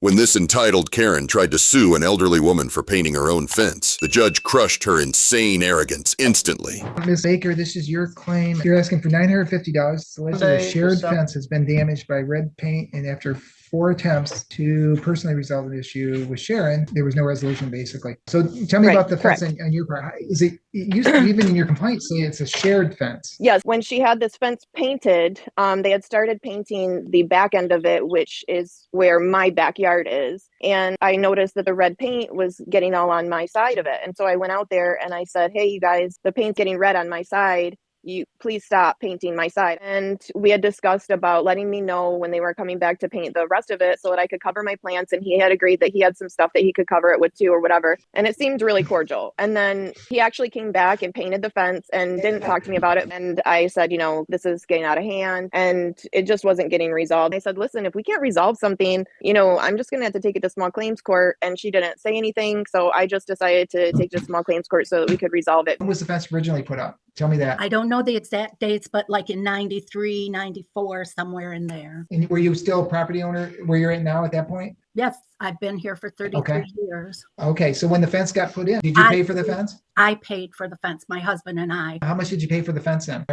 When this entitled Karen tried to sue an elderly woman for painting her own fence, the judge crushed her insane arrogance instantly. Ms. Baker, this is your claim. You're asking for $950. It's alleged that a shared fence has been damaged by red paint, and after 4 attempts to personally resolve the issue with Sharon, there was no resolution, basically. So tell me about the fence on your part. Is it used to, even in your complaint, say it's a shared fence? Yes. When she had this fence painted, they had started painting the back end of it, which is where my backyard is. And I noticed that the red paint was getting all on my side of it. And so I went out there and I said, hey, you guys, the paint's getting red on my side. You please stop painting my side. And we had discussed about letting me know when they were coming back to paint the rest of it so that I could cover my plants. And he had agreed that he had some stuff that he could cover it with too, or whatever. And it seemed really cordial. And then he actually came back and painted the fence and didn't talk to me about it. And I said, you know, this is getting out of hand and it just wasn't getting resolved. I said, listen, if we can't resolve something, you know, I'm just going to have to take it to small claims court. And she didn't say anything. So I just decided to take it to small claims court so that we could resolve it. When was the fence originally put up? Tell me that. I don't know the exact dates, but like in 93, 94, somewhere in there. And were you still a property owner where you're at now at that point? Yes, I've been here for 33 years. Okay, so when the fence got put in, did you pay for the fence? I paid for the fence, my husband and I. How much did you pay for the fence then?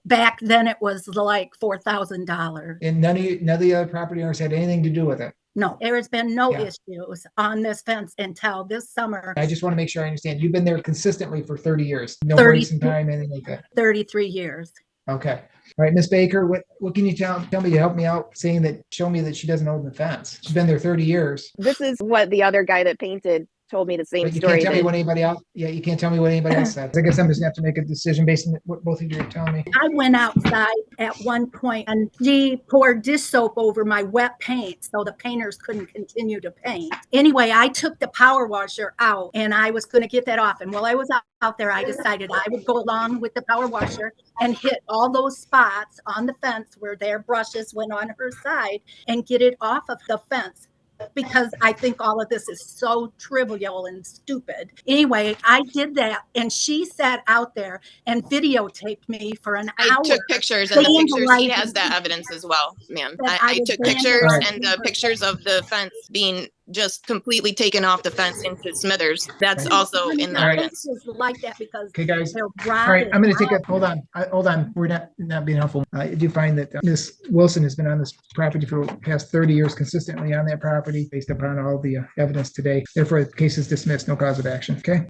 Back then it was like $4,000. And none of the other property owners had anything to do with it? No, there has been no issues on this fence until this summer. I just want to make sure I understand. You've been there consistently for 30 years. No breaks in time, anything like that. 33 years. Okay. All right, Miss Baker, what can you tell me to help me out, show me that she doesn't own the fence? She's been there 30 years. This is what the other guy that painted told me the same story. You can't tell me what anybody else. Yeah, you can't tell me what anybody else said. I guess I'm just gonna have to make a decision based on what both of you are telling me. I went outside at one point and she poured dish soap over my wet paint so the painters couldn't continue to paint. Anyway, I took the power washer out and I was going to get that off. And while I was out there, I decided I would go along with the power washer and hit all those spots on the fence where their brushes went on her side and get it off of the fence, because I think all of this is so trivial and stupid. Anyway, I did that, and she sat out there and videotaped me for an hour. I took pictures, and the pictures, he has that evidence as well, ma'am. I took pictures and the pictures of the fence being just completely taken off the fence into smithers. That's also in the evidence. Like that because okay, guys. All right, I'm going to take a hold on. We're not being helpful. I do find that Ms. Wilson has been on this property for the past 30 years, consistently on that property, based upon all the evidence today. Therefore, the case is dismissed. No cause of action. Okay.